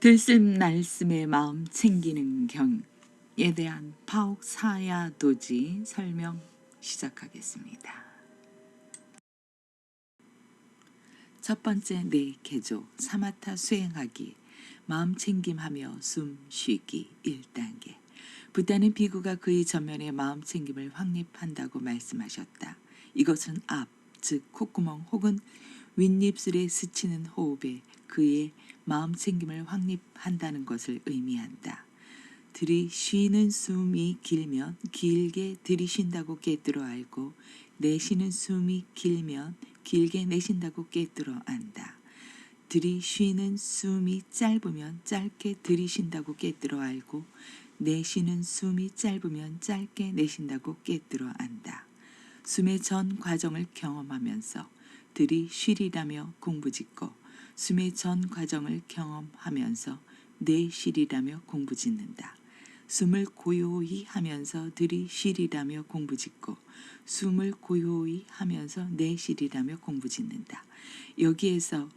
들숨날숨의 마음 챙기는 경에 대한 파옥사야도지 설명 시작하겠습니다. 첫 번째 개조 사마타 수행하기 마음 챙김하며 숨 쉬기 1단계. 부다는 비구가 그의 전면에 마음 챙김을 확립한다고 말씀하셨다. 이것은 앞, 즉 콧구멍 혹은 윗입술에 스치는 호흡에 그의 마음 챙김을 확립한다는 것을 의미한다. 들이쉬는 숨이 길면 길게 들이쉰다고 꿰뚫어 알고 내쉬는 숨이 길면 길게 내쉰다고 꿰뚫어 안다. 들이쉬는 숨이 짧으면 짧게 들이쉰다고 꿰뚫어 알고 내쉬는 숨이 짧으면 짧게 내쉰다고 꿰뚫어 안다. 숨의 전 과정을 경험하면서 들이쉬리라며 공부짓고 숨의 전 과정을 경험하면서 내쉬리라며 공부짓는다. 숨을 고요히 하면서 들이쉬리라며 공부짓고 숨을 고요히 하면서 내쉬리라며 공부짓는다. 여기에서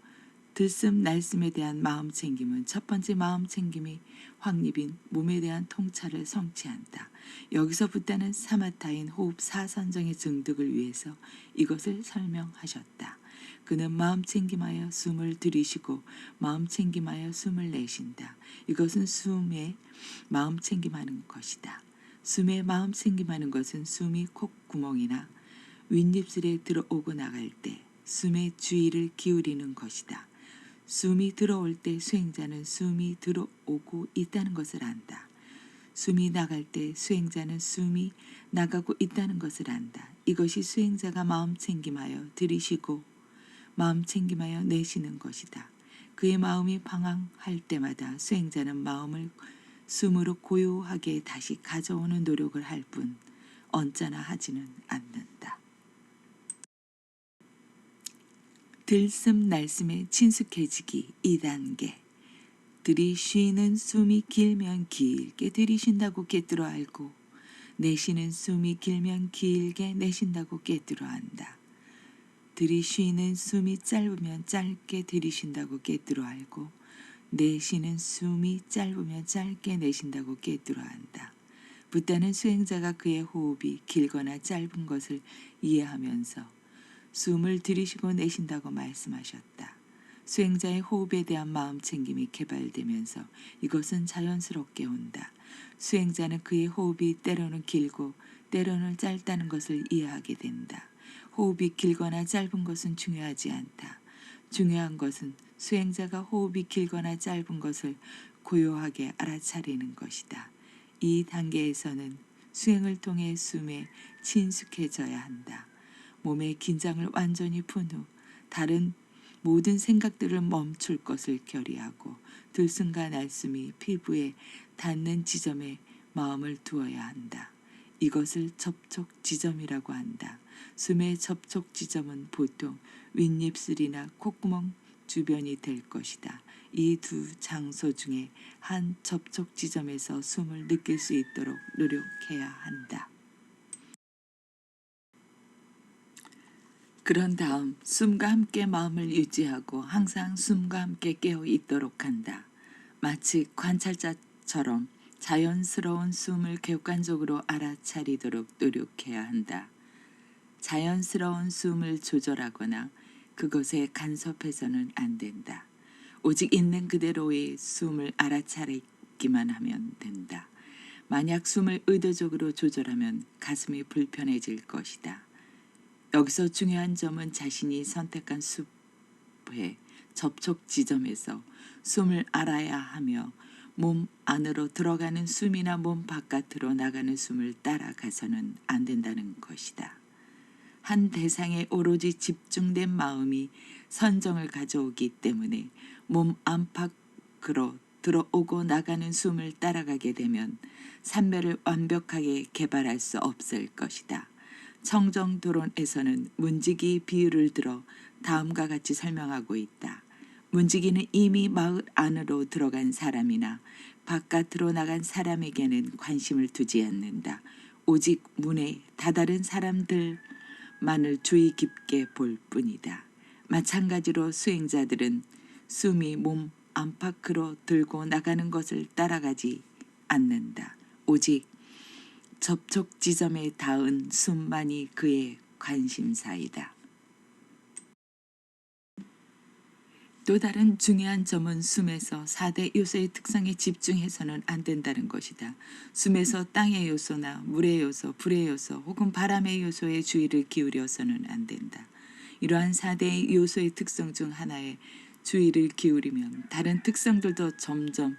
들숨 날숨에 대한 마음 챙김은 첫 번째 마음 챙김이 확립인 몸에 대한 통찰을 성취한다. 여기서 붓다는 사마타인 호흡 사선정의 증득을 위해서 이것을 설명하셨다. 그는 마음 챙김하여 숨을 들이쉬고 마음 챙김하여 숨을 내쉰다. 이것은 숨에 마음 챙김하는 것이다. 숨에 마음 챙김하는 것은 숨이 콧구멍이나 윗입술에 들어오고 나갈 때 숨의 주의를 기울이는 것이다. 숨이 들어올 때 수행자는 숨이 들어오고 있다는 것을 안다. 숨이 나갈 때 수행자는 숨이 나가고 있다는 것을 안다. 이것이 수행자가 마음 챙김하여 들이쉬고 마음 챙김하여 내쉬는 것이다. 그의 마음이 방황할 때마다 수행자는 마음을 숨으로 고요하게 다시 가져오는 노력을 할 뿐 언짢아 하지는 않는다. 들숨 날숨에 친숙해지기 2단계. 들이쉬는 숨이 길면 길게 들이쉰다고 꿰뚫어 알고 내쉬는 숨이 길면 길게 내쉰다고 꿰뚫어 안다. 들이쉬는 숨이 짧으면 짧게 들이쉰다고 꿰뚫어 알고 내쉬는 숨이 짧으면 짧게 내쉰다고 꿰뚫어 안다. 붓다는 수행자가 그의 호흡이 길거나 짧은 것을 이해하면서 숨을 들이쉬고 내쉰다고 말씀하셨다. 수행자의 호흡에 대한 마음 챙김이 개발되면서 이것은 자연스럽게 온다. 수행자는 그의 호흡이 때로는 길고 때로는 짧다는 것을 이해하게 된다. 호흡이 길거나 짧은 것은 중요하지 않다. 중요한 것은 수행자가 호흡이 길거나 짧은 것을 고요하게 알아차리는 것이다. 이 단계에서는 수행을 통해 숨에 친숙해져야 한다. 몸의 긴장을 완전히 푼 후 다른 모든 생각들을 멈출 것을 결의하고 들숨과 날숨이 피부에 닿는 지점에 마음을 두어야 한다. 이것을 접촉 지점이라고 한다. 숨의 접촉 지점은 보통 윗입술이나 콧구멍 주변이 될 것이다. 이 두 장소 중에 한 접촉 지점에서 숨을 느낄 수 있도록 노력해야 한다. 그런 다음 숨과 함께 마음을 유지하고 항상 숨과 함께 깨어 있도록 한다. 마치 관찰자처럼 자연스러운 숨을 객관적으로 알아차리도록 노력해야 한다. 자연스러운 숨을 조절하거나 그것에 간섭해서는 안 된다. 오직 있는 그대로의 숨을 알아차리기만 하면 된다. 만약 숨을 의도적으로 조절하면 가슴이 불편해질 것이다. 여기서 중요한 점은 자신이 선택한 숲의 접촉 지점에서 숨을 알아야 하며 몸 안으로 들어가는 숨이나 몸 바깥으로 나가는 숨을 따라가서는 안 된다는 것이다. 한 대상에 오로지 집중된 마음이 선정을 가져오기 때문에 몸 안팎으로 들어오고 나가는 숨을 따라가게 되면 삼별을 완벽하게 개발할 수 없을 것이다. 청정도론에서는 문지기 비유를 들어 다음과 같이 설명하고 있다. 문지기는 이미 마을 안으로 들어간 사람이나 바깥으로 나간 사람에게는 관심을 두지 않는다. 오직 문에 다다른 사람들만을 주의 깊게 볼 뿐이다. 마찬가지로 수행자들은 숨이 몸 안팎으로 들고 나가는 것을 따라가지 않는다. 오직 접촉 지점에 닿은 숨만이 그의 관심사이다. 또 다른 중요한 점은 숨에서 4대 요소의 특성에 집중해서는 안 된다는 것이다. 숨에서 땅의 요소나 물의 요소, 불의 요소 혹은 바람의 요소에 주의를 기울여서는 안 된다. 이러한 4대의 요소의 특성 중 하나에 주의를 기울이면 다른 특성들도 점점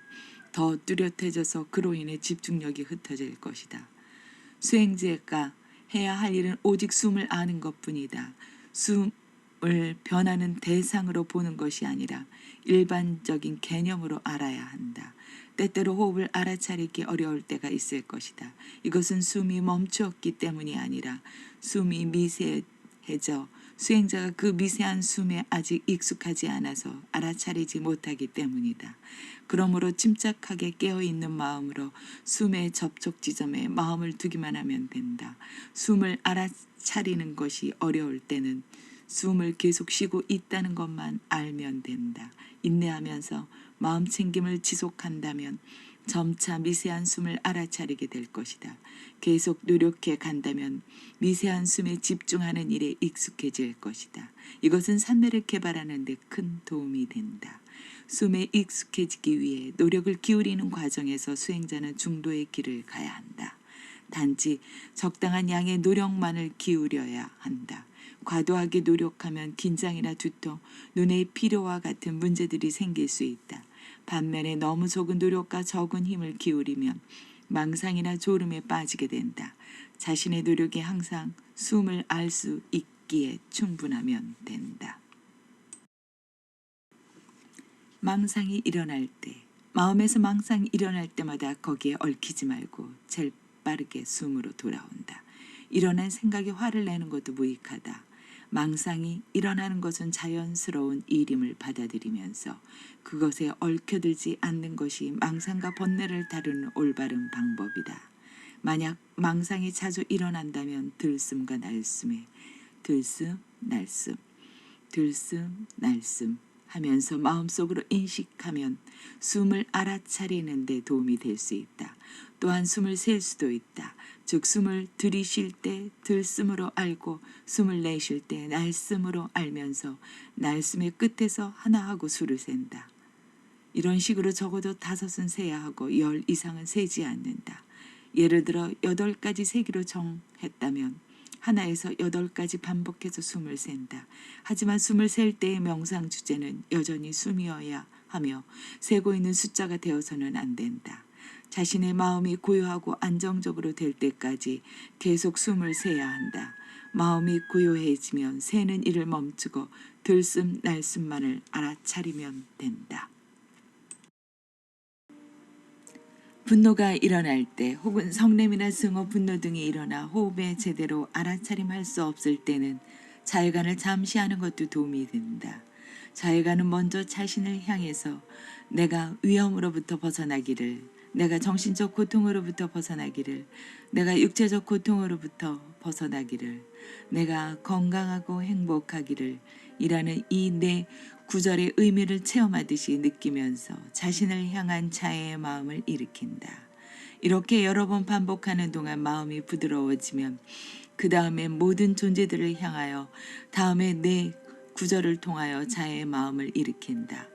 더 뚜렷해져서 그로 인해 집중력이 흩어질 것이다. 수행자가 해야 할 일은 오직 숨을 아는 것뿐이다. 숨을 변하는 대상으로 보는 것이 아니라 일반적인 개념으로 알아야 한다. 때때로 호흡을 알아차리기 어려울 때가 있을 것이다. 이것은 숨이 멈추었기 때문이 아니라 숨이 미세해져 수행자가 그 미세한 숨에 아직 익숙하지 않아서 알아차리지 못하기 때문이다. 그러므로 침착하게 깨어있는 마음으로 숨의 접촉 지점에 마음을 두기만 하면 된다. 숨을 알아차리는 것이 어려울 때는 숨을 계속 쉬고 있다는 것만 알면 된다. 인내하면서 마음 챙김을 지속한다면 점차 미세한 숨을 알아차리게 될 것이다. 계속 노력해 간다면 미세한 숨에 집중하는 일에 익숙해질 것이다. 이것은 산매를 개발하는 데 큰 도움이 된다. 숨에 익숙해지기 위해 노력을 기울이는 과정에서 수행자는 중도의 길을 가야 한다. 단지 적당한 양의 노력만을 기울여야 한다. 과도하게 노력하면 긴장이나 두통, 눈의 피로와 같은 문제들이 생길 수 있다. 반면에 너무 적은 노력과 적은 힘을 기울이면 망상이나 졸음에 빠지게 된다. 자신의 노력이 항상 숨을 알 수 있기에 충분하면 된다. 망상이 일어날 때, 마음에서 망상이 일어날 때마다 거기에 얽히지 말고 제일 빠르게 숨으로 돌아온다. 일어난 생각에 화를 내는 것도 무익하다. 망상이 일어나는 것은 자연스러운 일임을 받아들이면서 그것에 얽혀들지 않는 것이 망상과 번뇌를 다루는 올바른 방법이다. 만약 망상이 자주 일어난다면 들숨과 날숨에 들숨, 날숨, 들숨, 날숨 하면서 마음속으로 인식하면 숨을 알아차리는 데 도움이 될 수 있다. 또한 숨을 셀 수도 있다. 즉 숨을 들이쉴 때 들숨으로 알고 숨을 내쉴 때 날숨으로 알면서 날숨의 끝에서 하나 하고 수를 센다. 이런 식으로 적어도 5은 세야 하고 10 이상은 세지 않는다. 예를 들어 8가지 세기로 정했다면 하나에서 8가지 반복해서 숨을 센다. 하지만 숨을 셀 때의 명상 주제는 여전히 숨이어야 하며 세고 있는 숫자가 되어서는 안 된다. 자신의 마음이 고요하고 안정적으로 될 때까지 계속 숨을 세야 한다. 마음이 고요해지면 새는 일을 멈추고 들숨 날숨만을 알아차리면 된다. 분노가 일어날 때 혹은 성냄이나 증오, 분노 등이 일어나 호흡에 제대로 알아차림할 수 없을 때는 자해관을 잠시 하는 것도 도움이 된다. 자해관은 먼저 자신을 향해서 내가 위험으로부터 벗어나기를, 내가 정신적 고통으로부터 벗어나기를, 내가 육체적 고통으로부터 벗어나기를, 내가 건강하고 행복하기를 이라는 이 네 구절의 의미를 체험하듯이 느끼면서 자신을 향한 자애의 마음을 일으킨다. 이렇게 여러 번 반복하는 동안 마음이 부드러워지면 그 다음에 모든 존재들을 향하여 다음에 네 구절을 통하여 자애의 마음을 일으킨다.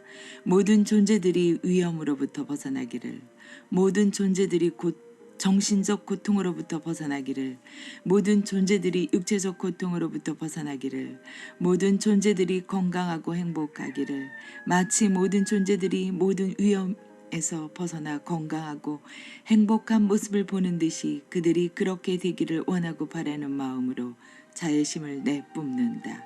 모든 존재들이 위험으로부터 벗어나기를, 모든 존재들이 정신적 고통으로부터 벗어나기를, 모든 존재들이 육체적 고통으로부터 벗어나기를, 모든 존재들이 건강하고 행복하기를, 마치 모든 존재들이 모든 위험에서 벗어나 건강하고 행복한 모습을 보는 듯이 그들이 그렇게 되기를 원하고 바라는 마음으로 자애심을 내뿜는다.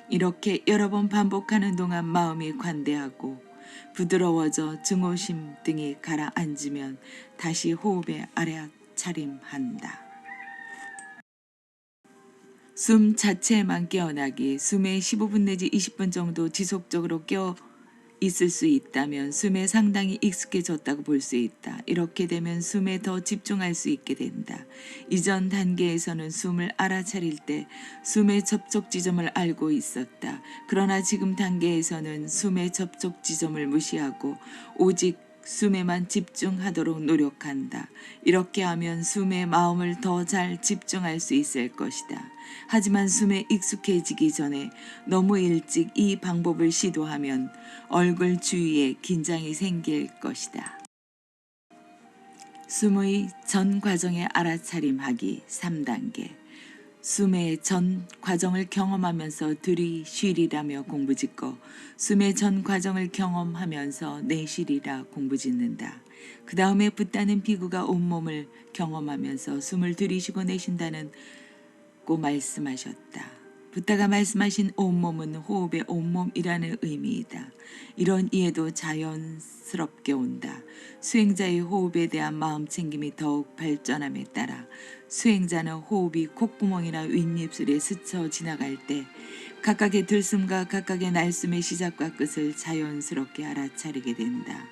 이렇게 여러 번 반복하는 동안 마음이 관대하고 부드러워져 증오심 등이 가라앉으면 다시 호흡에 알아차림한다. 숨 자체에만 깨어나기, 숨에 15분 내지 20분 정도 지속적으로 깨어 있을 수 있다면 숨에 상당히 익숙해졌다고 볼 수 있다. 이렇게 되면 숨에 더 집중할 수 있게 된다. 이전 단계에서는 숨을 알아차릴 때 숨의 접촉 지점을 알고 있었다. 그러나 지금 단계에서는 숨의 접촉 지점을 무시하고 오직 숨에만 집중하도록 노력한다. 이렇게 하면 숨에 마음을 더 잘 집중할 수 있을 것이다. 하지만 숨에 익숙해지기 전에 너무 일찍 이 방법을 시도하면 얼굴 주위에 긴장이 생길 것이다. 숨의 전 과정의 알아차림하기 3단계. 숨의 전 과정을 경험하면서 들이쉬리라며 공부짓고 숨의 전 과정을 경험하면서 내쉬리라 공부짓는다. 그 다음에 붓다는 비구가 온몸을 경험하면서 숨을 들이쉬고 내쉰다는 고 말씀하셨다. 붓다가 말씀하신 온몸은 호흡의 온몸이라는 의미이다. 이런 이해도 자연스럽게 온다. 수행자의 호흡에 대한 마음챙김이 더욱 발전함에 따라 수행자는 호흡이 콧구멍이나 윗입술에 스쳐 지나갈 때 각각의 들숨과 각각의 날숨의 시작과 끝을 자연스럽게 알아차리게 된다.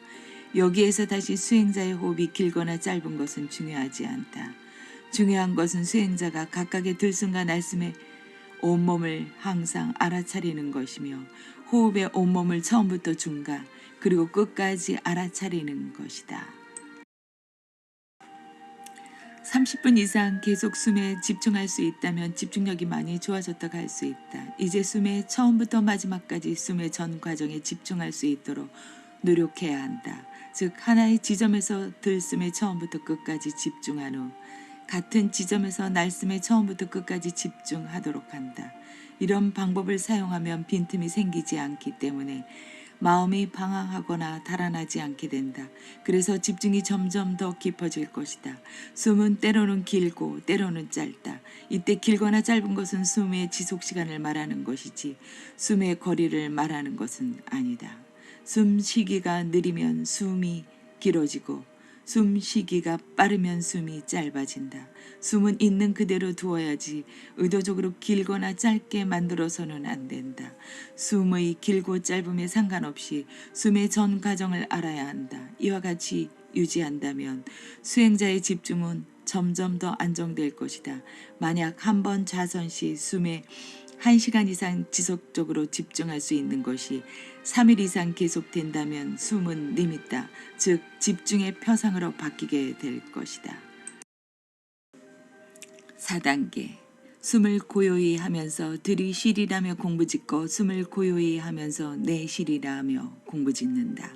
여기에서 다시 수행자의 호흡이 길거나 짧은 것은 중요하지 않다. 중요한 것은 수행자가 각각의 들숨과 날숨의 온몸을 항상 알아차리는 것이며 호흡의 온몸을 처음부터 중간 그리고 끝까지 알아차리는 것이다. 30분 이상 계속 숨에 집중할 수 있다면 집중력이 많이 좋아졌다고 할 수 있다. 이제 숨의 처음부터 마지막까지 숨의 전 과정에 집중할 수 있도록 노력해야 한다. 즉 하나의 지점에서 들숨의 처음부터 끝까지 집중한 후 같은 지점에서 날숨의 처음부터 끝까지 집중하도록 한다. 이런 방법을 사용하면 빈틈이 생기지 않기 때문에 마음이 방황하거나 달아나지 않게 된다. 그래서 집중이 점점 더 깊어질 것이다. 숨은 때로는 길고 때로는 짧다. 이때 길거나 짧은 것은 숨의 지속 시간을 말하는 것이지 숨의 거리를 말하는 것은 아니다. 숨 쉬기가 느리면 숨이 길어지고 숨 쉬기가 빠르면 숨이 짧아진다. 숨은 있는 그대로 두어야지 의도적으로 길거나 짧게 만들어서는 안 된다. 숨의 길고 짧음에 상관없이 숨의 전 과정을 알아야 한다. 이와 같이 유지한다면 수행자의 집중은 점점 더 안정될 것이다. 만약 한 번 좌선 시 숨에 1시간 이상 지속적으로 집중할 수 있는 것이 3일 이상 계속된다면 숨은 리미다, 즉 집중의 표상으로 바뀌게 될 것이다. 4단계. 숨을 고요히 하면서 들이쉬리라며 공부짓고 숨을 고요히 하면서 내쉬리라며 공부짓는다.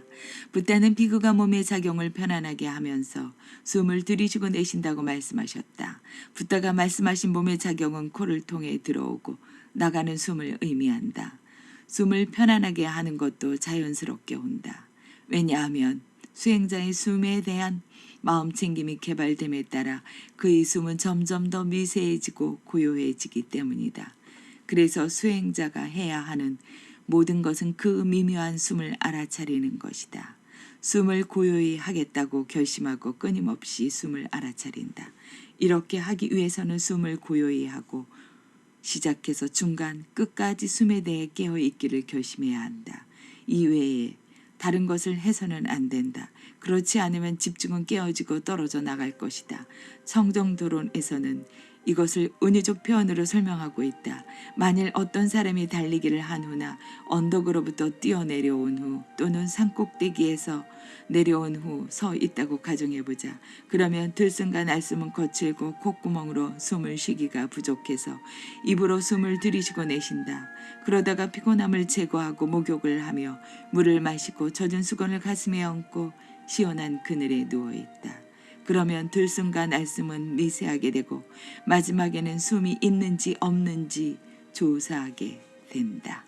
붓다는 비구가 몸의 작용을 편안하게 하면서 숨을 들이쉬고 내쉰다고 말씀하셨다. 붓다가 말씀하신 몸의 작용은 코를 통해 들어오고 나가는 숨을 의미한다. 숨을 편안하게 하는 것도 자연스럽게 온다. 왜냐하면 수행자의 숨에 대한 마음챙김이 개발됨에 따라 그의 숨은 점점 더 미세해지고 고요해지기 때문이다. 그래서 수행자가 해야 하는 모든 것은 그 미묘한 숨을 알아차리는 것이다. 숨을 고요히 하겠다고 결심하고 끊임없이 숨을 알아차린다. 이렇게 하기 위해서는 숨을 고요히 하고 시작해서 중간 끝까지 숨에 대해 깨어있기를 결심해야 한다. 이외에 다른 것을 해서는 안 된다. 그렇지 않으면 집중은 깨어지고 떨어져 나갈 것이다. 청정도론에서는 이것을 은유적 표현으로 설명하고 있다. 만일 어떤 사람이 달리기를 한 후나 언덕으로부터 뛰어내려온 후 또는 산꼭대기에서 내려온 후 서 있다고 가정해보자. 그러면 들숨과 날숨은 거칠고 콧구멍으로 숨을 쉬기가 부족해서 입으로 숨을 들이쉬고 내쉰다. 그러다가 피곤함을 제거하고 목욕을 하며 물을 마시고 젖은 수건을 가슴에 얹고 시원한 그늘에 누워있다. 그러면 들숨과 날숨은 미세하게 되고 마지막에는 숨이 있는지 없는지 조사하게 된다.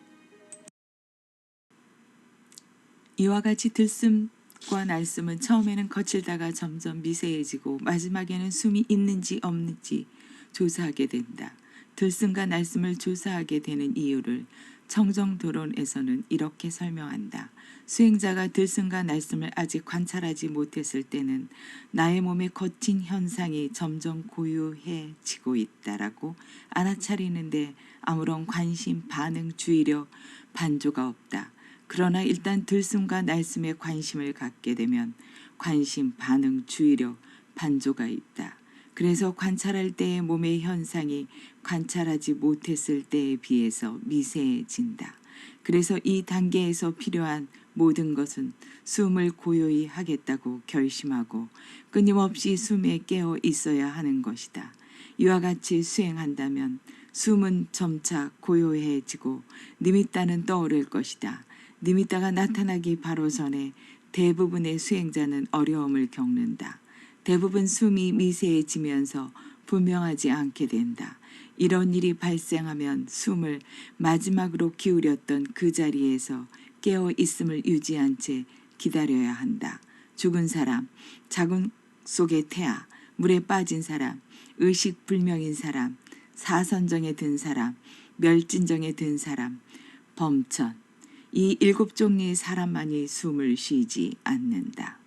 이와 같이 들숨과 날숨은 처음에는 거칠다가 점점 미세해지고 마지막에는 숨이 있는지 없는지 조사하게 된다. 들숨과 날숨을 조사하게 되는 이유를 청정도론에서는 이렇게 설명한다. 수행자가 들숨과 날숨을 아직 관찰하지 못했을 때는 나의 몸의 거친 현상이 점점 고요해지고 있다라고 알아차리는데 아무런 관심, 반응, 주의력, 반조가 없다. 그러나 일단 들숨과 날숨에 관심을 갖게 되면 관심, 반응, 주의력, 반조가 있다. 그래서 관찰할 때의 몸의 현상이 관찰하지 못했을 때에 비해서 미세해진다. 그래서 이 단계에서 필요한 모든 것은 숨을 고요히 하겠다고 결심하고 끊임없이 숨에 깨어 있어야 하는 것이다. 이와 같이 수행한다면 숨은 점차 고요해지고 니미따는 떠오를 것이다. 니미따가 나타나기 바로 전에 대부분의 수행자는 어려움을 겪는다. 대부분 숨이 미세해지면서 분명하지 않게 된다. 이런 일이 발생하면 숨을 마지막으로 기울였던 그 자리에서 깨어 있음을 유지한 채 기다려야 한다. 죽은 사람, 자궁 속의 태아, 물에 빠진 사람, 의식 불명인 사람, 사선정에 든 사람, 멸진정에 든 사람, 범천. 이 7종류의 사람만이 숨을 쉬지 않는다.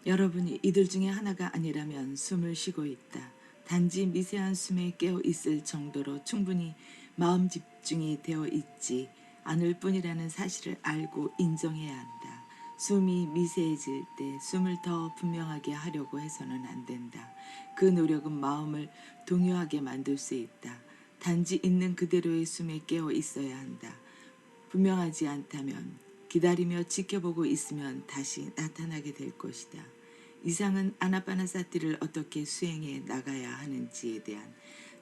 여러분이 이들 중에 하나가 아니라면 숨을 쉬고 있다. 단지 미세한 숨에 깨어 있을 정도로 충분히 마음 집중이 되어 있지 않을 뿐이라는 사실을 알고 인정해야 한다. 숨이 미세해질 때 숨을 더 분명하게 하려고 해서는 안 된다. 그 노력은 마음을 동요하게 만들 수 있다. 단지 있는 그대로의 숨에 깨어 있어야 한다. 분명하지 않다면 기다리며 지켜보고 있으면 다시 나타나게 될 것이다. 이상은 아나파나사티를 어떻게 수행해 나가야 하는지에 대한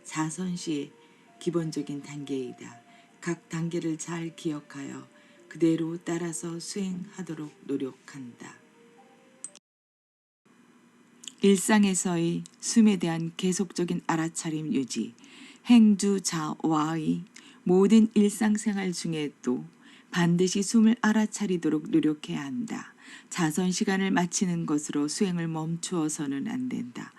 자선시의 기본적인 단계이다. 각 단계를 잘 기억하여 그대로 따라서 수행하도록 노력한다. 일상에서의 숨에 대한 계속적인 알아차림 유지, 행주자와의 모든 일상생활 중에도 반드시 숨을 알아차리도록 노력해야 한다. 자선 시간을 마치는 것으로 수행을 멈추어서는 안 된다.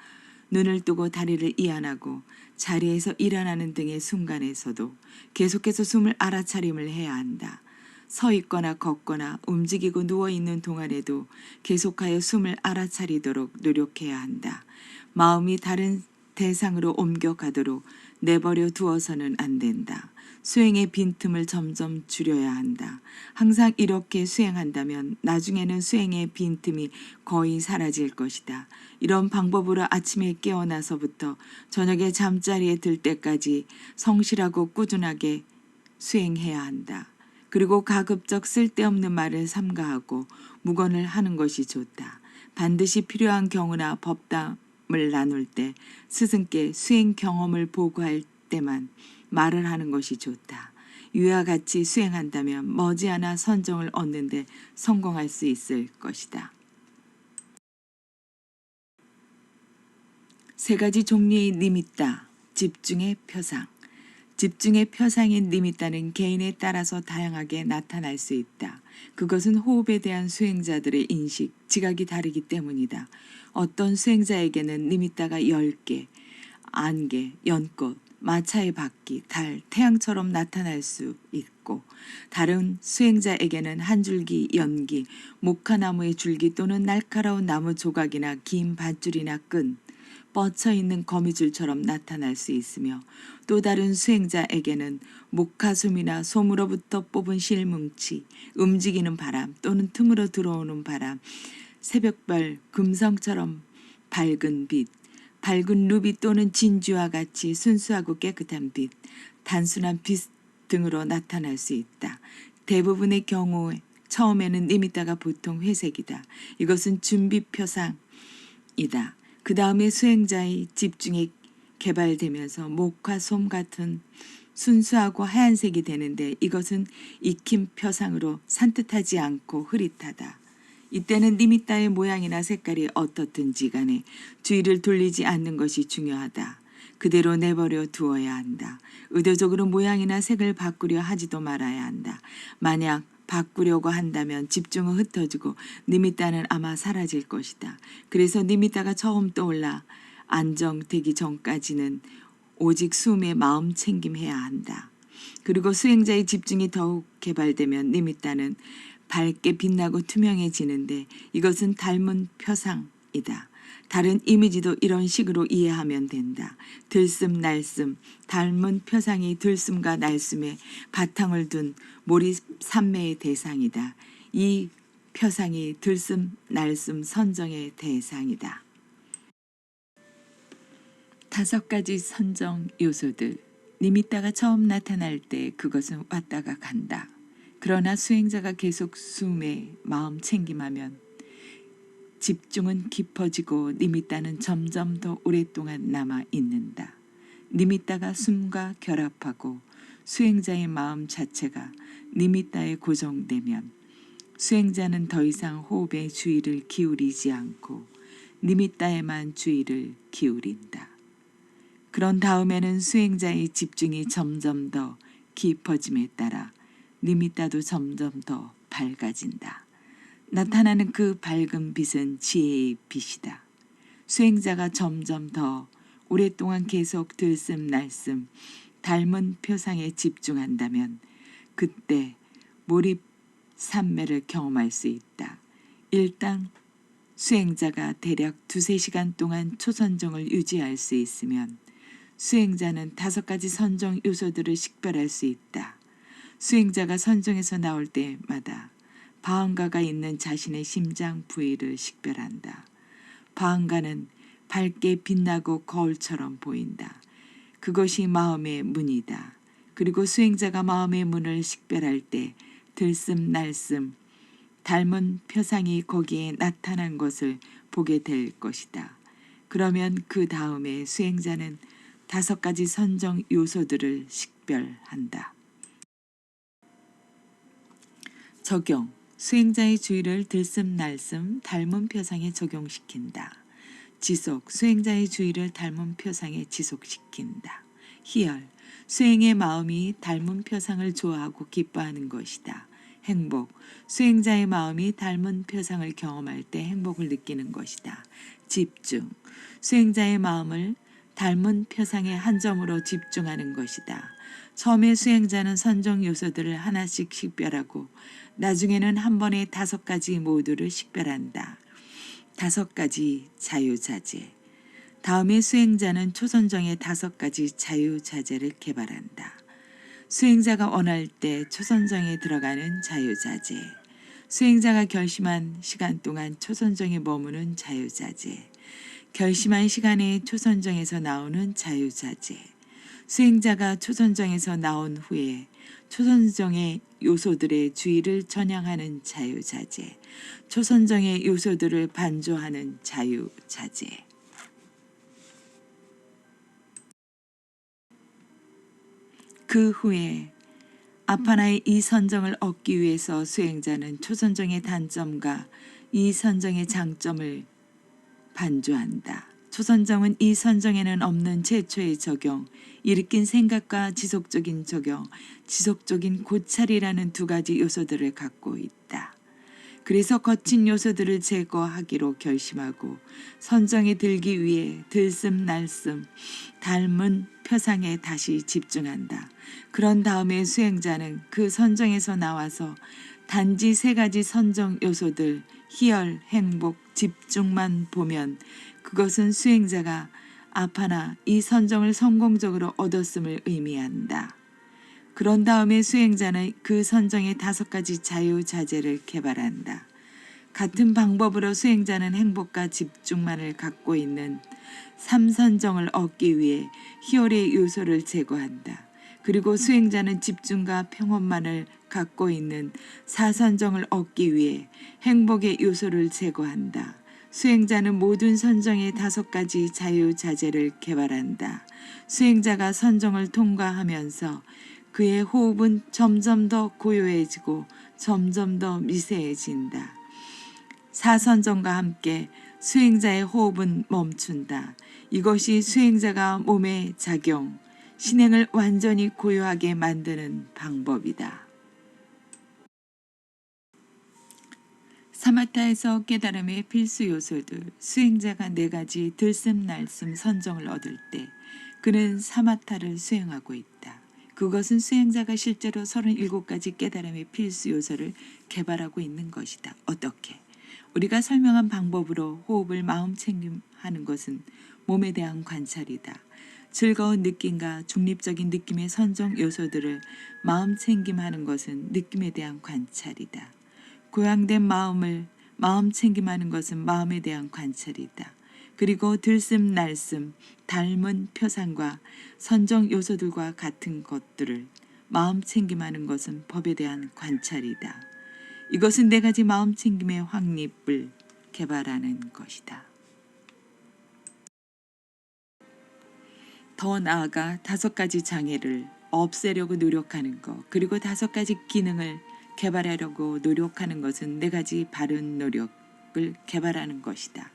눈을 뜨고 다리를 이완하고 자리에서 일어나는 등의 순간에서도 계속해서 숨을 알아차림을 해야 한다. 서 있거나 걷거나 움직이고 누워있는 동안에도 계속하여 숨을 알아차리도록 노력해야 한다. 마음이 다른 대상으로 옮겨가도록 내버려 두어서는 안 된다. 수행의 빈틈을 점점 줄여야 한다. 항상 이렇게 수행한다면 나중에는 수행의 빈틈이 거의 사라질 것이다. 이런 방법으로 아침에 깨어나서부터 저녁에 잠자리에 들 때까지 성실하고 꾸준하게 수행해야 한다. 그리고 가급적 쓸데없는 말을 삼가하고 묵언을 하는 것이 좋다. 반드시 필요한 경우나 법담을 나눌 때 스승께 수행 경험을 보고할 때만 말을 하는 것이 좋다. 이와 같이 수행한다면 머지않아 선정을 얻는 데 성공할 수 있을 것이다. 3가지 종류의 니미따, 집중의 표상. 집중의 표상인 니미따는 개인에 따라서 다양하게 나타날 수 있다. 그것은 호흡에 대한 수행자들의 인식, 지각이 다르기 때문이다. 어떤 수행자에게는 니미따가 10개, 안개, 연꽃, 마차의 바퀴, 달, 태양처럼 나타날 수 있고 다른 수행자에게는 한 줄기 연기, 목화나무의 줄기 또는 날카로운 나무 조각이나 긴 밧줄이나 끈, 뻗쳐있는 거미줄처럼 나타날 수 있으며 또 다른 수행자에게는 목화솜이나 솜으로부터 뽑은 실뭉치, 움직이는 바람 또는 틈으로 들어오는 바람, 새벽별 금성처럼 밝은 빛, 밝은 루비 또는 진주와 같이 순수하고 깨끗한 빛, 단순한 빛 등으로 나타날 수 있다. 대부분의 경우 처음에는 니미따가 보통 회색이다. 이것은 준비 표상이다. 그 다음에 수행자의 집중이 개발되면서 목화 솜 같은 순수하고 하얀색이 되는데 이것은 익힘 표상으로 산뜻하지 않고 흐릿하다. 이때는 니미따의 모양이나 색깔이 어떻든지 간에 주의를 돌리지 않는 것이 중요하다. 그대로 내버려 두어야 한다. 의도적으로 모양이나 색을 바꾸려 하지도 말아야 한다. 만약 바꾸려고 한다면 집중은 흩어지고 니미따는 아마 사라질 것이다. 그래서 니미따가 처음 떠올라 안정되기 전까지는 오직 숨에 마음 챙김해야 한다. 그리고 수행자의 집중이 더욱 개발되면 니미따는 밝게 빛나고 투명해지는데 이것은 닮은 표상이다. 다른 이미지도 이런 식으로 이해하면 된다. 들숨 날숨, 닮은 표상이 들숨과 날숨에 바탕을 둔 몰입 산매의 대상이다. 이 표상이 들숨 날숨 선정의 대상이다. 5가지 선정 요소들. 니미따가 처음 나타날 때 그것은 왔다가 간다. 그러나 수행자가 계속 숨에 마음 챙김하면 집중은 깊어지고 니미따는 점점 더 오랫동안 남아 있는다. 니미따가 숨과 결합하고 수행자의 마음 자체가 니미따에 고정되면 수행자는 더 이상 호흡에 주의를 기울이지 않고 니미따에만 주의를 기울인다. 그런 다음에는 수행자의 집중이 점점 더 깊어짐에 따라 니미따도 점점 더 밝아진다. 나타나는 그 밝은 빛은 지혜의 빛이다. 수행자가 점점 더 오랫동안 계속 들숨 날숨 닮은 표상에 집중한다면 그때 몰입 산매를 경험할 수 있다. 일단 수행자가 대략 2-3시간 동안 초선정을 유지할 수 있으면 수행자는 5가지 선정 요소들을 식별할 수 있다. 수행자가 선정에서 나올 때마다 바한가가 있는 자신의 심장 부위를 식별한다. 바한가는 밝게 빛나고 거울처럼 보인다. 그것이 마음의 문이다. 그리고 수행자가 마음의 문을 식별할 때 들숨 날숨 닮은 표상이 거기에 나타난 것을 보게 될 것이다. 그러면 그 다음에 수행자는 5가지 선정 요소들을 식별한다. 적용. 수행자의 주의를 들숨 날숨 닮은 표상에 적용시킨다. 지속. 수행자의 주의를 닮은 표상에 지속시킨다. 희열. 수행의 마음이 닮은 표상을 좋아하고 기뻐하는 것이다. 행복. 수행자의 마음이 닮은 표상을 경험할 때 행복을 느끼는 것이다. 집중. 수행자의 마음을 닮은 표상의 한 점으로 집중하는 것이다. 처음에 수행자는 선정 요소들을 하나씩 식별하고 나중에는 한 번에 5가지 모두를 식별한다. 5가지 자유자재. 다음에 수행자는 초선정의 5가지 자유자재를 개발한다. 수행자가 원할 때 초선정에 들어가는 자유자재. 수행자가 결심한 시간 동안 초선정에 머무는 자유자재. 결심한 시간에 초선정에서 나오는 자유자재. 수행자가 초선정에서 나온 후에 초선정의 요소들의 주의를 전향하는 자유자재. 초선정의 요소들을 반조하는 자유자재. 그 후에 아파나의 이 선정을 얻기 위해서 수행자는 초선정의 단점과 이 선정의 장점을 반조한다. 초선정은 이 선정에는 없는 최초의 적용, 일으킨 생각과 지속적인 적용, 지속적인 고찰이라는 2가지 요소들을 갖고 있다. 그래서 거친 요소들을 제거하기로 결심하고 선정에 들기 위해 들숨 날숨 닮은 표상에 다시 집중한다. 그런 다음에 수행자는 그 선정에서 나와서 단지 3가지 선정 요소들 희열, 행복, 집중만 보면 그것은 수행자가 아파나 이 선정을 성공적으로 얻었음을 의미한다. 그런 다음에 수행자는 그 선정의 5가지 자유자재를 개발한다. 같은 방법으로 수행자는 행복과 집중만을 갖고 있는 3선정을 얻기 위해 희열의 요소를 제거한다. 그리고 수행자는 집중과 평온만을 갖고 있는 4선정을 얻기 위해 행복의 요소를 제거한다. 수행자는 모든 선정의 5가지 자유자재를 개발한다. 수행자가 선정을 통과하면서 그의 호흡은 점점 더 고요해지고 점점 더 미세해진다. 4선정과 함께 수행자의 호흡은 멈춘다. 이것이 수행자가 몸의 작용, 신행을 완전히 고요하게 만드는 방법이다. 사마타에서 깨달음의 필수 요소들. 수행자가 4가지 들숨 날숨 선정을 얻을 때 그는 사마타를 수행하고 있다. 그것은 수행자가 실제로 37가지 깨달음의 필수 요소를 개발하고 있는 것이다. 어떻게? 우리가 설명한 방법으로 호흡을 마음챙김하는 것은 몸에 대한 관찰이다. 즐거운 느낌과 중립적인 느낌의 선정 요소들을 마음챙김하는 것은 느낌에 대한 관찰이다. 고양된 마음을 마음챙김하는 것은 마음에 대한 관찰이다. 그리고 들숨날숨, 닮은 표상과 선정 요소들과 같은 것들을 마음챙김하는 것은 법에 대한 관찰이다. 이것은 네 가지 마음챙김의 확립을 개발하는 것이다. 더 나아가 5가지 장애를 없애려고 노력하는 것, 그리고 5가지 기능을 개발하려고 노력하는 것은 4가지 바른 노력을 개발하는 것이다.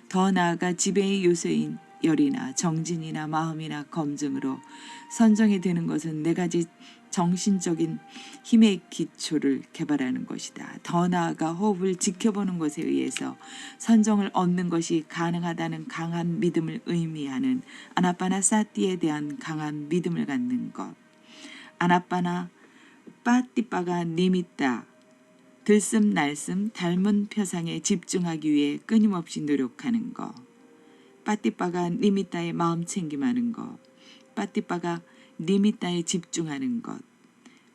더 나아가 지배의 요소인 열이나 정진이나 마음이나 검증으로 선정이 되는 것은 4가지 정신적인 힘의 기초를 개발하는 것이다. 더 나아가 호흡을 지켜보는 것에 의해서 선정을 얻는 것이 가능하다는 강한 믿음을 의미하는 아나파나사티에 대한 강한 믿음을 갖는 것. 아나파나 빠띠빠가 니미따, 들숨날숨 닮은 표상에 집중하기 위해 끊임없이 노력하는 것. 빠띠빠가 니미따에 마음챙김하는 것. 빠띠빠가 니미따에 집중하는 것.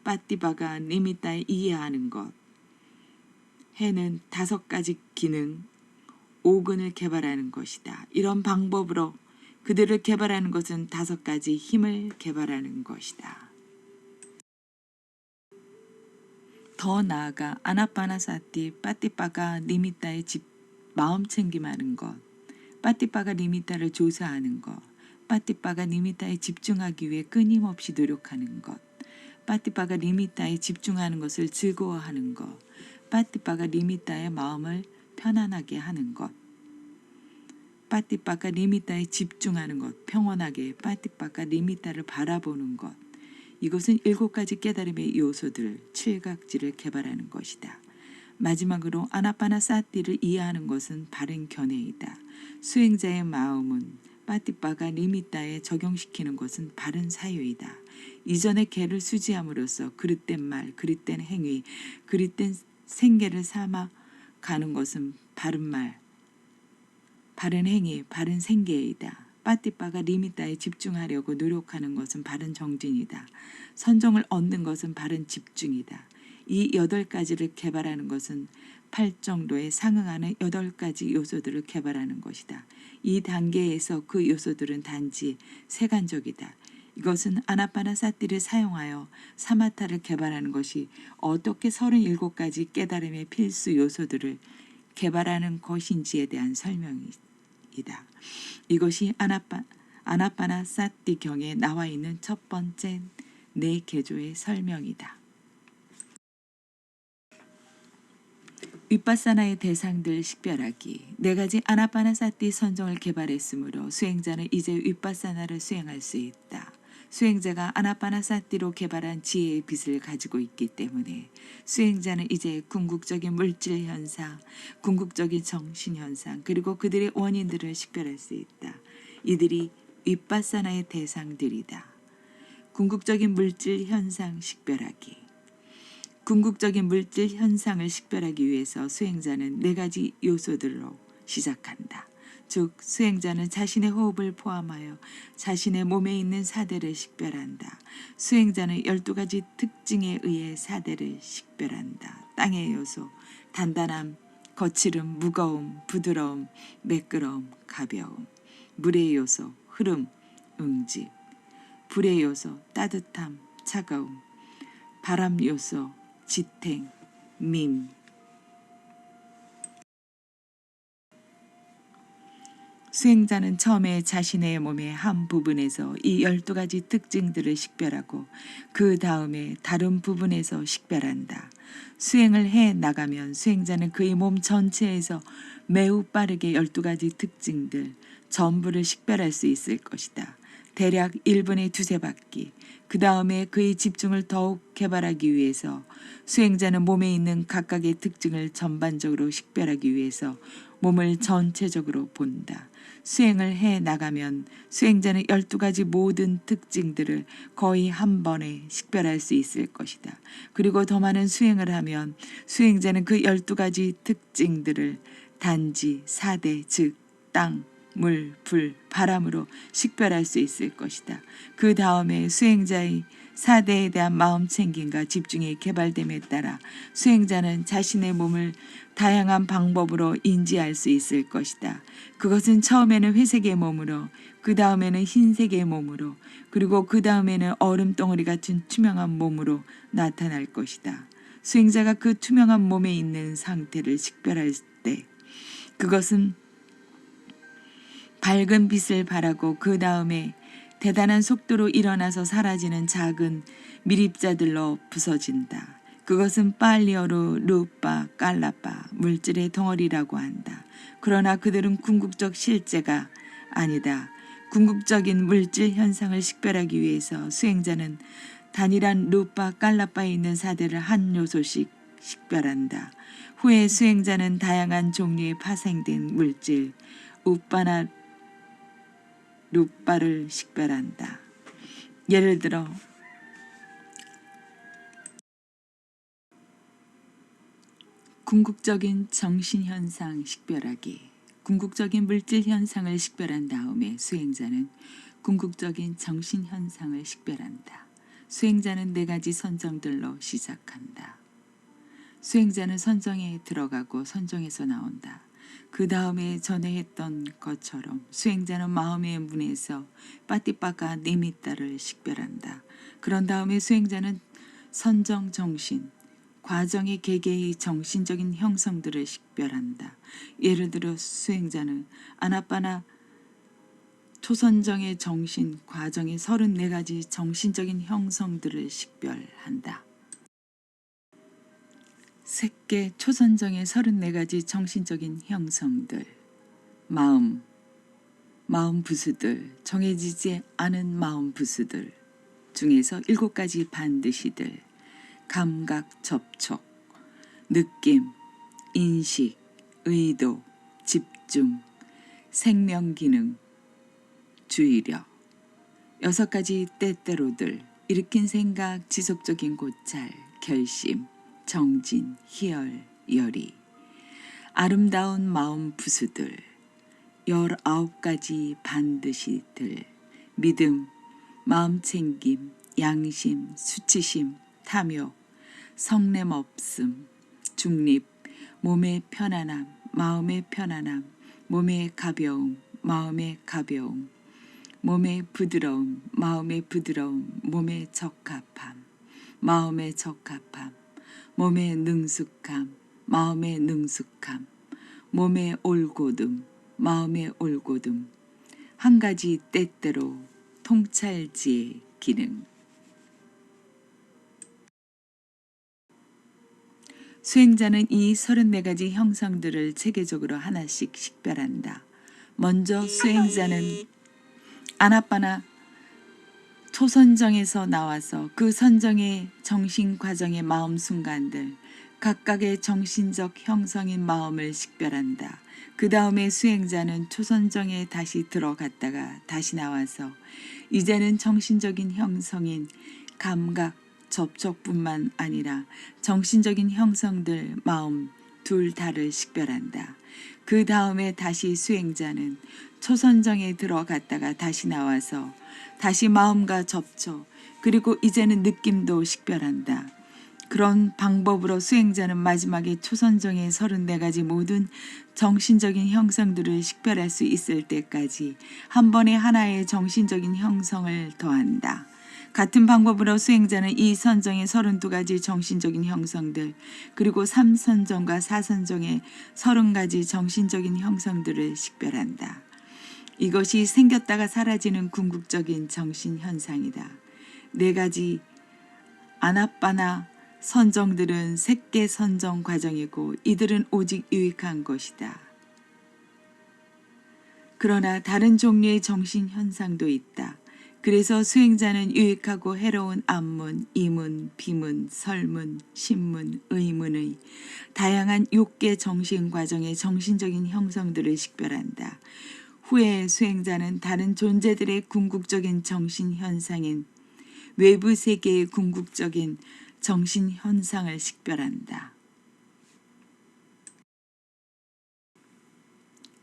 빠띠빠가 니미따에 이해하는 것. 해는 5가지 기능, 5근을 개발하는 것이다. 이런 방법으로 그들을 개발하는 것은 5가지 힘을 개발하는 것이다. 더 나아가 아나파나사티 빠띠빠가 니미따에 마음챙김하는 것, 빠띠빠가 니미따를 조사하는 것, 빠띠빠가 니미따에 집중하기 위해 끊임없이 노력하는 것, 빠띠빠가 니미따에 집중하는 것을 즐거워하는 것, 빠띠빠가 니미따의 마음을 편안하게 하는 것, 빠띠빠가 니미따에 집중하는 것, 평온하게 빠띠빠가 니미따를 바라보는 것. 이것은 7가지 깨달음의 요소들, 7각지를 개발하는 것이다. 마지막으로 아나파나사티를 이해하는 것은 바른 견해이다. 수행자의 마음은 빠띠빠가 니미따에 적용시키는 것은 바른 사유이다. 이전의 개를 수지함으로써 그릇된 말, 그릇된 행위, 그릇된 생계를 삼아 가는 것은 바른 말, 바른 행위, 바른 생계이다. 빠띠빠가 니미따에 집중하려고 노력하는 것은 바른 정진이다. 선정을 얻는 것은 바른 집중이다. 이 8가지를 개발하는 것은 8정도에 상응하는 8가지 요소들을 개발하는 것이다. 이 단계에서 그 요소들은 단지 세간적이다. 이것은 아나파나사티를 사용하여 사마타를 개발하는 것이 어떻게 37가지 깨달음의 필수 요소들을 개발하는 것인지에 대한 설명이다. 이것이 아나파나사티경에 나와 있는 첫 번째 4개조의 설명이다. 윗바사나의 대상들 식별하기. 4가지 아나파나사티 선정을 개발했으므로 수행자는 이제 윗바사나를 수행할 수 있다. 수행자가 아나파나사티로 개발한 지혜의 빛을 가지고 있기 때문에 수행자는 이제 궁극적인 물질 현상, 궁극적인 정신 현상, 그리고 그들의 원인들을 식별할 수 있다. 이들이 윗바사나의 대상들이다. 궁극적인 물질 현상 식별하기. 궁극적인 물질 현상을 식별하기 위해서 수행자는 4가지 요소들로 시작한다. 즉 수행자는 자신의 호흡을 포함하여 자신의 몸에 있는 사대를 식별한다. 수행자는 12가지 특징에 의해 사대를 식별한다. 땅의 요소, 단단함, 거칠음, 무거움, 부드러움, 매끄러움, 가벼움. 물의 요소, 흐름, 응집. 불의 요소, 따뜻함, 차가움. 바람 요소, 지탱, 밈. 수행자는 처음에 자신의 몸의 한 부분에서 이 12가지 특징들을 식별하고 그 다음에 다른 부분에서 식별한다. 수행을 해 나가면 수행자는 그의 몸 전체에서 매우 빠르게 12가지 특징들 전부를 식별할 수 있을 것이다. 대략 1분에 두세 바퀴. 그 다음에 그의 집중을 더욱 개발하기 위해서 수행자는 몸에 있는 각각의 특징을 전반적으로 식별하기 위해서 몸을 전체적으로 본다. 수행을 해 나가면 수행자는 12가지 모든 특징들을 거의 한 번에 식별할 수 있을 것이다. 그리고 더 많은 수행을 하면 수행자는 그 12가지 특징들을 단지 4대 즉 땅, 물, 불, 바람으로 식별할 수 있을 것이다. 그 다음에 수행자의 4대에 대한 마음 챙김과 집중이 개발됨에 따라 수행자는 자신의 몸을 다양한 방법으로 인지할 수 있을 것이다. 그것은 처음에는 회색의 몸으로, 그 다음에는 흰색의 몸으로, 그리고 그 다음에는 얼음 덩어리 같은 투명한 몸으로 나타날 것이다. 수행자가 그 투명한 몸에 있는 상태를 식별할 때 그것은 밝은 빛을 발하고 그 다음에 대단한 속도로 일어나서 사라지는 작은 미립자들로 부서진다. 그것은 빨리어로 루빠, 깔라빠, 물질의 덩어리라고 한다. 그러나 그들은 궁극적 실제가 아니다. 궁극적인 물질 현상을 식별하기 위해서 수행자는 단일한 루빠, 깔라빠에 있는 사대를 한 요소씩 식별한다. 후에 수행자는 다양한 종류의 파생된 물질, 우빠나 루빠를 식별한다. 예를 들어 궁극적인 정신현상 식별하기. 궁극적인 물질현상을 식별한 다음에 수행자는 궁극적인 정신현상을 식별한다. 수행자는 4가지 선정들로 시작한다. 수행자는 선정에 들어가고 선정에서 나온다. 그 다음에 전에 했던 것처럼 수행자는 마음의 문에서 빠띠빠가 니미따를 식별한다. 그런 다음에 수행자는 선정 정신, 과정의 개개의 정신적인 형성들을 식별한다. 예를 들어 수행자는 아나빠나 초선정의 정신, 과정의 34가지 정신적인 형성들을 식별한다. 색계 초선정의 34가지 정신적인 형성들, 마음 부수들, 정해지지 않은 마음 부수들 중에서 7가지 반드시들, 감각, 접촉, 느낌, 인식, 의도, 집중, 생명기능, 주의력, 6가지 때때로들, 일으킨 생각, 지속적인 고찰, 결심, 정진, 희열, 열의, 아름다운 마음 부수들, 19가지 반드시들, 믿음, 마음챙김, 양심, 수치심, 탐욕, 성냄 없음, 중립, 몸의 편안함, 마음의 편안함, 몸의 가벼움, 마음의 가벼움, 몸의 부드러움, 마음의 부드러움, 몸의 적합함, 마음의 적합함, 몸의 능숙함, 마음의 능숙함, 몸의 올곧음, 마음의 올곧음, 한 가지 때때로 통찰지의 기능. 수행자는 이 34가지 형성들을 체계적으로 하나씩 식별한다. 먼저 수행자는 아나빠나 초선정에서 나와서 그 선정의 정신과정의 마음 순간들, 각각의 정신적 형성인 마음을 식별한다. 그 다음에 수행자는 초선정에 다시 들어갔다가 다시 나와서 이제는 정신적인 형성인 감각, 접촉뿐만 아니라 정신적인 형성들, 마음 둘 다를 식별한다. 그 다음에 다시 수행자는 초선정에 들어갔다가 다시 나와서 다시 마음과 접촉, 그리고 이제는 느낌도 식별한다. 그런 방법으로 수행자는 마지막에 초선정의 34가지 모든 정신적인 형성들을 식별할 수 있을 때까지 한 번에 하나의 정신적인 형성을 더한다. 같은 방법으로 수행자는 이 선정의 32가지 정신적인 형성들, 그리고 3선정과 4선정의 30가지 정신적인 형성들을 식별한다. 이것이 생겼다가 사라지는 궁극적인 정신현상이다. 4가지 아나빠나 선정들은 색계 선정 과정이고 이들은 오직 유익한 것이다. 그러나 다른 종류의 정신현상도 있다. 그래서 수행자는 유익하고 해로운 앞문, 이문, 비문, 설문, 신문, 의문의 다양한 욕계 정신 과정의 정신적인 형성들을 식별한다. 후에 수행자는 다른 존재들의 궁극적인 정신 현상인 외부 세계의 궁극적인 정신 현상을 식별한다.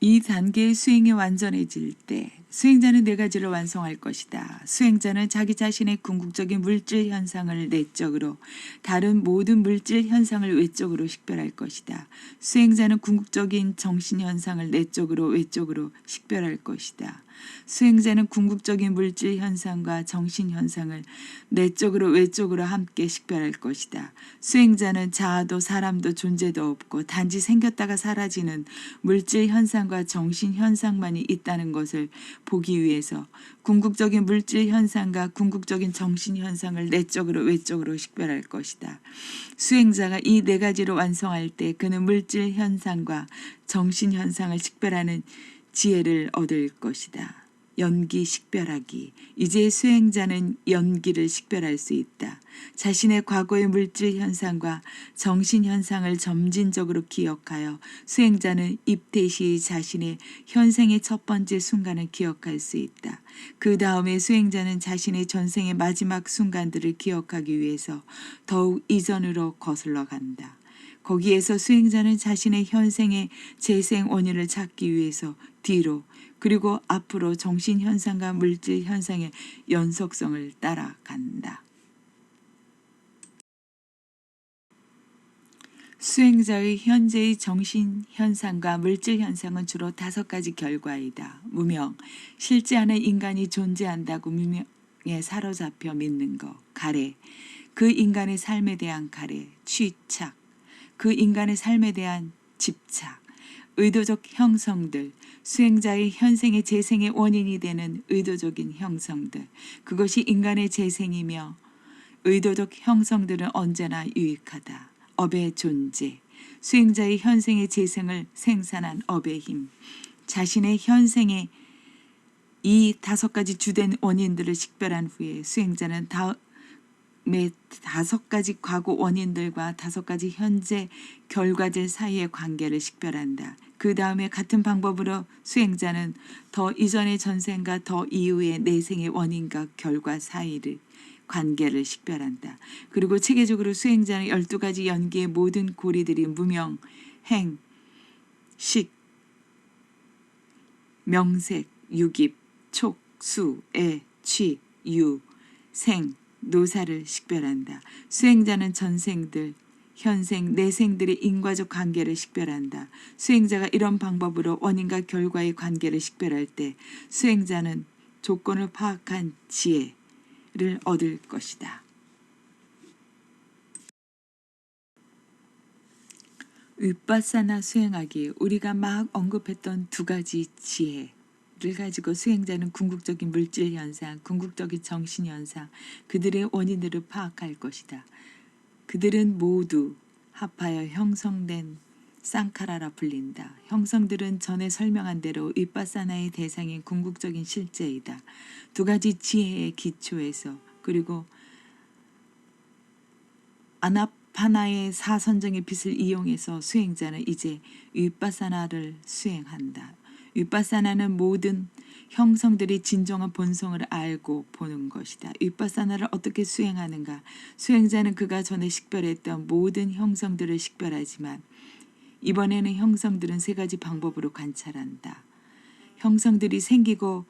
이 단계의 수행이 완전해질 때 수행자는 네 가지를 완성할 것이다. 수행자는 자기 자신의 궁극적인 물질 현상을 내적으로, 다른 모든 물질 현상을 외적으로 식별할 것이다. 수행자는 궁극적인 정신 현상을 내적으로 외적으로 식별할 것이다. 수행자는 궁극적인 물질 현상과 정신 현상을 내적으로 외적으로 함께 식별할 것이다. 수행자는 자아도 사람도 존재도 없고 단지 생겼다가 사라지는 물질 현상과 정신 현상만이 있다는 것을 보기 위해서 궁극적인 물질 현상과 궁극적인 정신 현상을 내적으로 외적으로 식별할 것이다. 수행자가 이 네 가지를 완성할 때 그는 물질 현상과 정신 현상을 식별하는 지혜를 얻을 것이다. 연기 식별하기. 이제 수행자는 연기를 식별할 수 있다. 자신의 과거의 물질 현상과 정신 현상을 점진적으로 기억하여 수행자는 입퇴 시 자신의 현생의 첫 번째 순간을 기억할 수 있다. 그 다음에 수행자는 자신의 전생의 마지막 순간들을 기억하기 위해서 더욱 이전으로 거슬러 간다. 거기에서 수행자는 자신의 현생의 재생 원인을 찾기 위해서 뒤로 그리고 앞으로 정신 현상과 물질 현상의 연속성을 따라간다. 수행자의 현재의 정신 현상과 물질 현상은 주로 5가지 결과이다. 무명, 실제 안에 인간이 존재한다고 무명에 사로잡혀 믿는 것. 가래, 그 인간의 삶에 대한 가래. 취착, 그 인간의 삶에 대한 집착. 의도적 형성들, 수행자의 현생의 재생의 원인이 되는 의도적인 형성들. 그것이 인간의 재생이며 의도적 형성들은 언제나 유익하다. 업의 존재, 수행자의 현생의 재생을 생산한 업의 힘. 자신의 현생의 이 5가지 주된 원인들을 식별한 후에 수행자는 다음에 5가지 과거 원인들과 5가지 현재 결과들 사이의 관계를 식별한다. 그 다음에 같은 방법으로 수행자는 더 이전의 전생과 더 이후의 내생의 원인과 결과 사이를 관계를 식별한다. 그리고 체계적으로 수행자는 12가지 연기의 모든 고리들이 무명, 행, 식, 명색, 유깁, 촉, 수, 애, 취, 유, 생, 노사를 식별한다. 수행자는 전생들, 현생, 내생들의 인과적 관계를 식별한다. 수행자가 이런 방법으로 원인과 결과의 관계를 식별할 때 수행자는 조건을 파악한 지혜를 얻을 것이다. 윗바사나 수행하기, 우리가 막 언급했던 2가지 지혜를 가지고 수행자는 궁극적인 물질 현상, 궁극적인 정신 현상, 그들의 원인들을 파악할 것이다. 그들은 모두 합하여 형성된 쌍카라라 불린다. 형성들은 전에 설명한 대로 윗바사나의 대상인 궁극적인 실제이다. 2가지 지혜의 기초에서 그리고 아나파나의 사선정의 빛을 이용해서 수행자는 이제 윗바사나를 수행한다. 윗바사나는 모든 형성들이 진정한 본성을 알고 보는 것이다. 윗바사나를 어떻게 수행하는가? 수행자는 그가 전에 식별했던 모든 형성들을 식별하지만 이번에는 형성들은 3가지 방법으로 관찰한다. 형성들이 생기고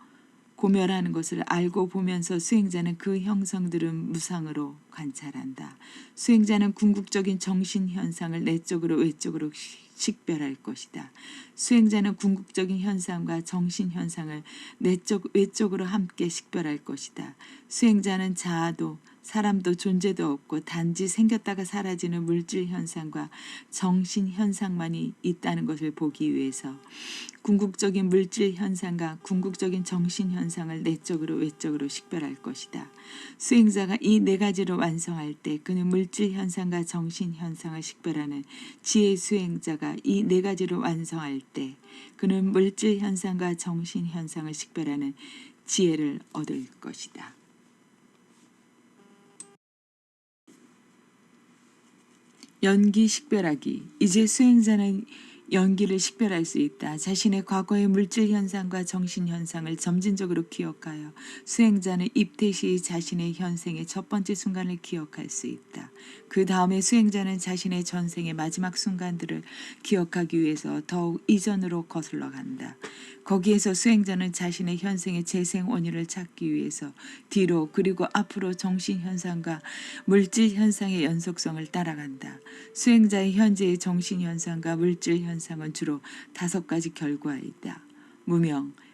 고멸하는 것을 알고 보면서 수행자는 그 형성들은 무상으로 관찰한다. 수행자는 궁극적인 정신 현상을 내적으로 외적으로 식별할 것이다. 수행자는 궁극적인 현상과 정신 현상을 내적 외적으로 함께 식별할 것이다. 수행자는 자아도 사람도 존재도 없고 단지 생겼다가 사라지는 물질 현상과 정신 현상만이 있다는 것을 보기 위해서 궁극적인 물질 현상과 궁극적인 정신 현상을 내적으로 외적으로 식별할 것이다. 수행자가 이 4가지를 완성할 때 그는 물질 현상과 정신 현상을 식별하는 지혜 수행자가 이 4가지를 완성할 때 그는 물질 현상과 정신 현상을 식별하는 지혜를 얻을 것이다. 연기 식별하기. 이제 수행자는 연기를 식별할 수 있다. 자신의 과거의 물질 현상과 정신 현상을 점진적으로 기억하여 수행자는 입퇴 시 자신의 현생의 첫 번째 순간을 기억할 수 있다. 그 다음에 수행자는 자신의 전생의 마지막 순간들을 기억하기 위해서 더욱 이전으로 거슬러 간다. 거기에서 수행자는 자신의 현생의 재생 원인을 찾기 위해서 뒤로 그리고 앞으로 정신 현상과 물질 현상의 연속성을 따라간다. 수행자의 현재의 정신 현상과 물질 현상은 주로 5가지 결과이다. 무명,